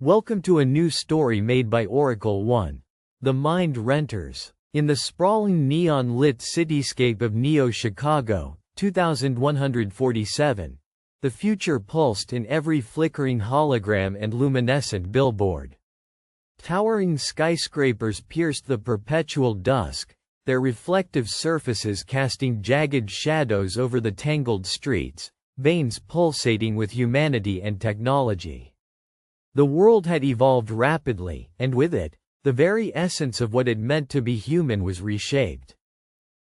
Welcome to a new story made by Oracle One. The Mind Renters. In the sprawling neon-lit cityscape of Neo-Chicago, 2147, the future pulsed in every flickering hologram and luminescent billboard. Towering skyscrapers pierced the perpetual dusk, their reflective surfaces casting jagged shadows over the tangled streets, veins pulsating with humanity and technology. The world had evolved rapidly, and with it, the very essence of what it meant to be human was reshaped.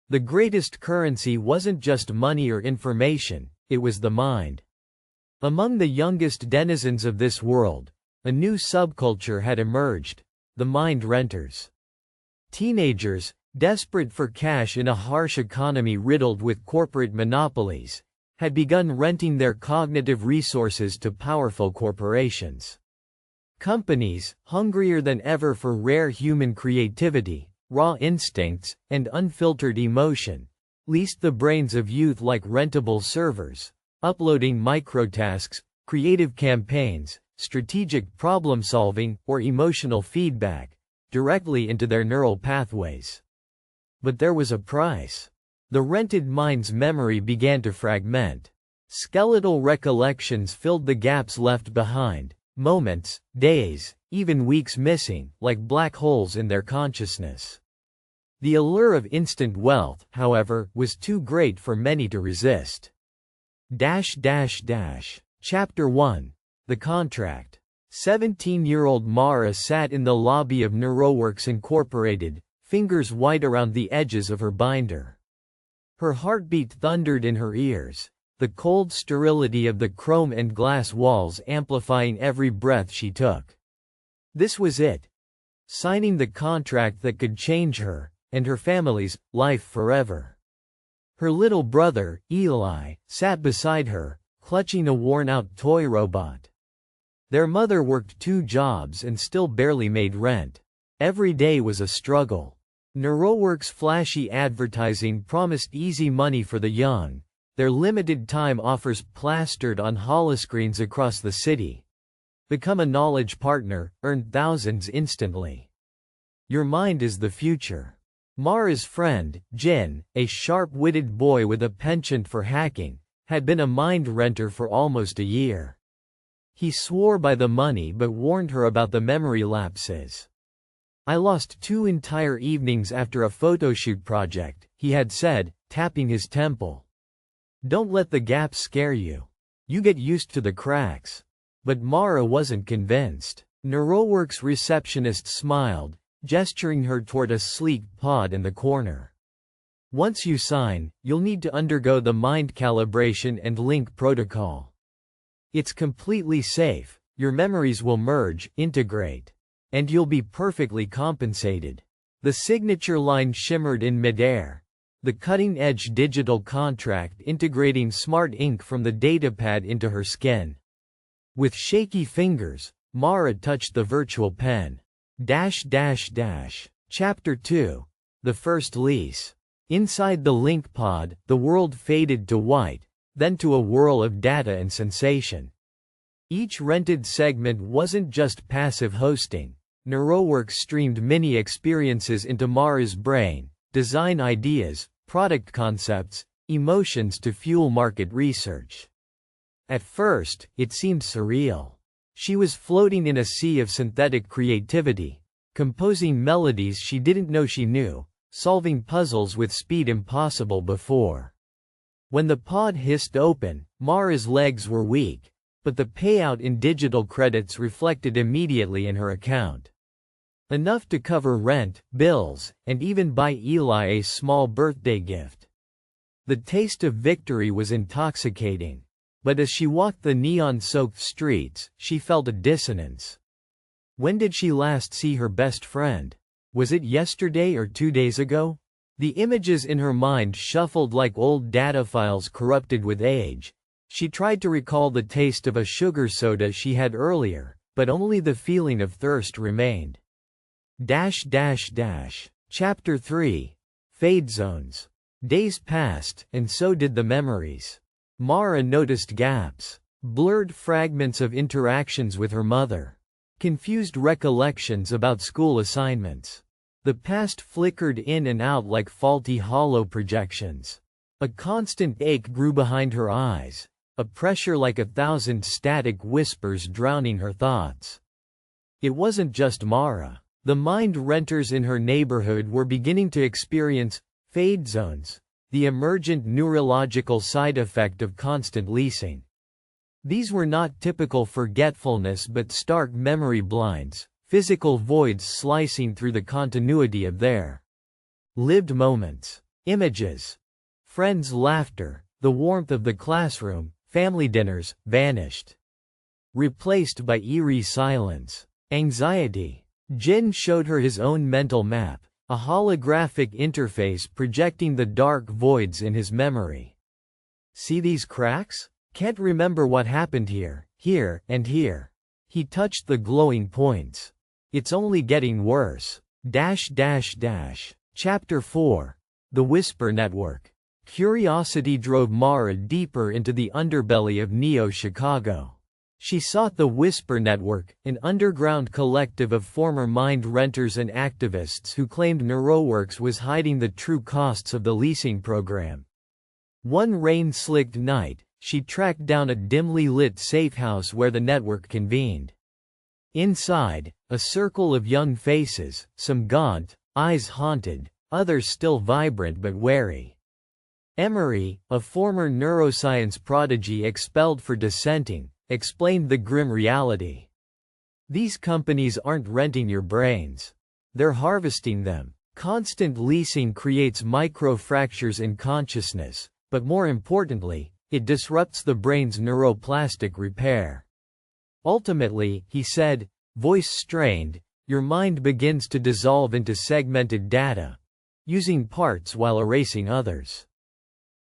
The greatest currency wasn't just money or information, it was the mind. Among the youngest denizens of this world, a new subculture had emerged: the mind renters. Teenagers, desperate for cash in a harsh economy riddled with corporate monopolies, had begun renting their cognitive resources to powerful corporations. Companies, hungrier than ever for rare human creativity, raw instincts, and unfiltered emotion, leased the brains of youth like rentable servers, uploading microtasks, creative campaigns, strategic problem-solving, or emotional feedback, directly into their neural pathways. But there was a price. The rented mind's memory began to fragment. Skeletal recollections filled the gaps left behind. Moments, days, even weeks missing, like black holes in their consciousness. The allure of instant wealth, however, was too great for many to resist. Chapter 1. The Contract. 17-year-old Mara sat in the lobby of NeuroWorks Incorporated, fingers white around the edges of her binder. Her heartbeat thundered in her ears, the cold sterility of the chrome and glass walls amplifying every breath she took. This was it. Signing the contract that could change her, and her family's, life forever. Her little brother, Eli, sat beside her, clutching a worn-out toy robot. Their mother worked 2 jobs and still barely made rent. Every day was a struggle. NeuroWorks' flashy advertising promised easy money for the young, their limited-time offers plastered on holoscreens across the city. Become a knowledge partner, earn thousands instantly. Your mind is the future. Mara's friend, Jin, a sharp-witted boy with a penchant for hacking, had been a mind renter for almost a year. He swore by the money but warned her about the memory lapses. "I lost 2 entire evenings after a photoshoot project," he had said, tapping his temple. "Don't let the gaps scare you. You get used to the cracks." But Mara wasn't convinced. NeuroWorks' receptionist smiled, gesturing her toward a sleek pod in the corner. "Once you sign, you'll need to undergo the mind calibration and link protocol. It's completely safe, your memories will merge, integrate. And you'll be perfectly compensated." The signature line shimmered in midair. The cutting-edge digital contract integrating smart ink from the datapad into her skin. With shaky fingers, Mara touched the virtual pen. Chapter 2. The First Lease. Inside the link pod, the world faded to white, then to a whirl of data and sensation. Each rented segment wasn't just passive hosting. NeuroWorks streamed mini-experiences into Mara's brain, design ideas, product concepts, emotions to fuel market research. At first, it seemed surreal. She was floating in a sea of synthetic creativity, composing melodies she didn't know she knew, solving puzzles with speed impossible before. When the pod hissed open, Mara's legs were weak, but the payout in digital credits reflected immediately in her account. Enough to cover rent, bills, and even buy Eli a small birthday gift. The taste of victory was intoxicating. But as she walked the neon-soaked streets, she felt a dissonance. When did she last see her best friend? Was it yesterday or 2 days ago? The images in her mind shuffled like old data files corrupted with age. She tried to recall the taste of a sugar soda she had earlier, but only the feeling of thirst remained. Chapter 3. Fade Zones. Days passed, and so did the memories. Mara noticed gaps, blurred fragments of interactions with her mother. Confused recollections about school assignments. The past flickered in and out like faulty hollow projections. A constant ache grew behind her eyes, a pressure like 1,000 static whispers drowning her thoughts. It wasn't just Mara. The mind renters in her neighborhood were beginning to experience fade zones, the emergent neurological side effect of constant leasing. These were not typical forgetfulness but stark memory blinds, physical voids slicing through the continuity of their lived moments. Images, friends' laughter, the warmth of the classroom, family dinners, vanished. Replaced by eerie silence. Anxiety. Jin showed her his own mental map, a holographic interface projecting the dark voids in his memory. See these cracks? Can't remember what happened here, and here. He touched the glowing points. It's only getting worse. Chapter 4. The Whisper Network. Curiosity drove Mara deeper into the underbelly of Neo-Chicago. She sought the Whisper Network, an underground collective of former mind renters and activists who claimed NeuroWorks was hiding the true costs of the leasing program. One rain-slicked night, she tracked down a dimly lit safe house where the network convened. Inside, a circle of young faces, some gaunt, eyes haunted, others still vibrant but wary. Emery, a former neuroscience prodigy expelled for dissenting, explained the grim reality. These companies aren't renting your brains. They're harvesting them. Constant leasing creates microfractures in consciousness, but more importantly, it disrupts the brain's neuroplastic repair. Ultimately, he said, voice strained, your mind begins to dissolve into segmented data, using parts while erasing others.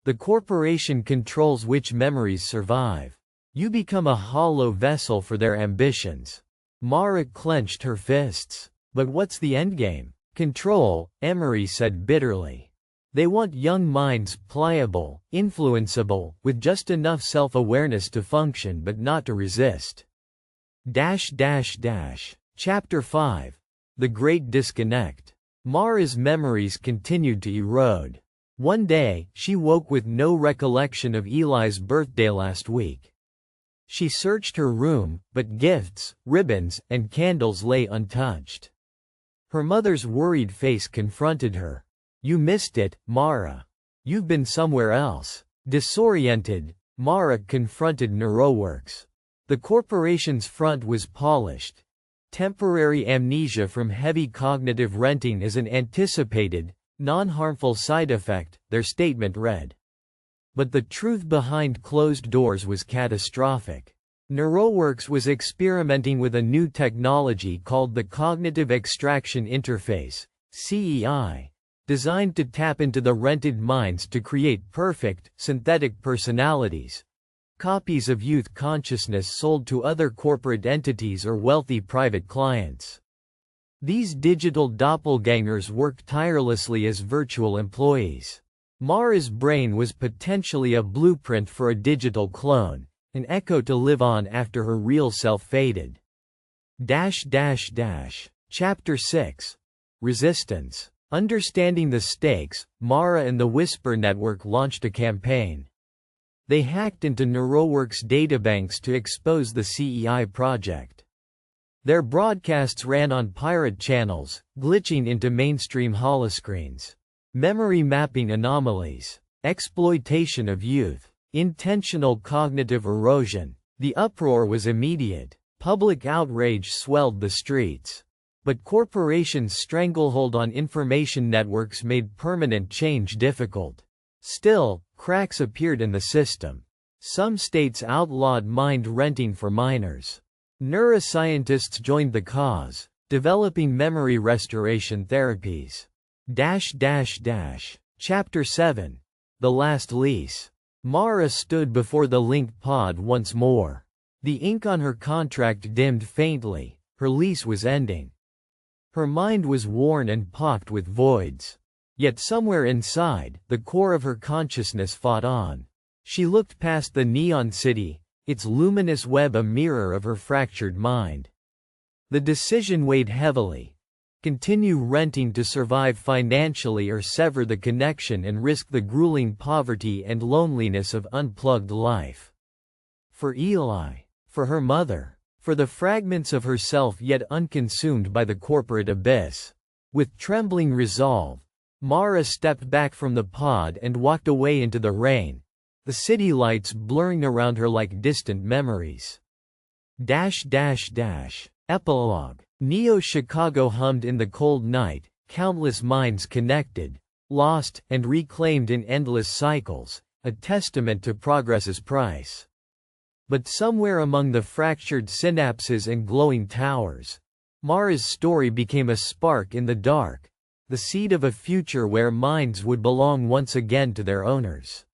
The corporation controls which memories survive. You become a hollow vessel for their ambitions. Mara clenched her fists. But what's the endgame? Control, Emery said bitterly. They want young minds pliable, influenceable, with just enough self-awareness to function but not to resist. Chapter 5. The Great Disconnect. Mara's memories continued to erode. One day, she woke with no recollection of Eli's birthday last week. She searched her room, but gifts, ribbons, and candles lay untouched. Her mother's worried face confronted her. You missed it, Mara. You've been somewhere else. Disoriented, Mara confronted NeuroWorks. The corporation's front was polished. Temporary amnesia from heavy cognitive renting is an anticipated, non-harmful side effect, their statement read. But the truth behind closed doors was catastrophic. NeuroWorks was experimenting with a new technology called the Cognitive Extraction Interface, CEI, designed to tap into the rented minds to create perfect, synthetic personalities, copies of youth consciousness sold to other corporate entities or wealthy private clients. These digital doppelgangers worked tirelessly as virtual employees. Mara's brain was potentially a blueprint for a digital clone, an echo to live on after her real self faded. Chapter 6. Resistance. Understanding the stakes, Mara and the Whisper Network launched a campaign. They hacked into NeuroWorks databanks to expose the CEI project. Their broadcasts ran on pirate channels, glitching into mainstream holoscreens. Memory mapping anomalies, exploitation of youth, intentional cognitive erosion. The uproar was immediate. Public outrage swelled the streets. But corporations' stranglehold on information networks made permanent change difficult. Still, cracks appeared in the system. Some states outlawed mind renting for minors. Neuroscientists joined the cause, developing memory restoration therapies. Chapter 7. The Last Lease. Mara stood before the linked pod once more. The ink on her contract dimmed faintly, her lease was ending. Her mind was worn and pocked with voids. Yet somewhere inside, the core of her consciousness fought on. She looked past the neon city, its luminous web a mirror of her fractured mind. The decision weighed heavily. Continue renting to survive financially or sever the connection and risk the grueling poverty and loneliness of unplugged life. For Eli. For her mother. For the fragments of herself yet unconsumed by the corporate abyss. With trembling resolve, Mara stepped back from the pod and walked away into the rain, the city lights blurring around her like distant memories. Epilogue. Neo-Chicago hummed in the cold night, countless minds connected, lost, and reclaimed in endless cycles, a testament to progress's price. But somewhere among the fractured synapses and glowing towers, Mara's story became a spark in the dark, the seed of a future where minds would belong once again to their owners.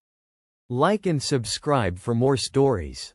Like and subscribe for more stories.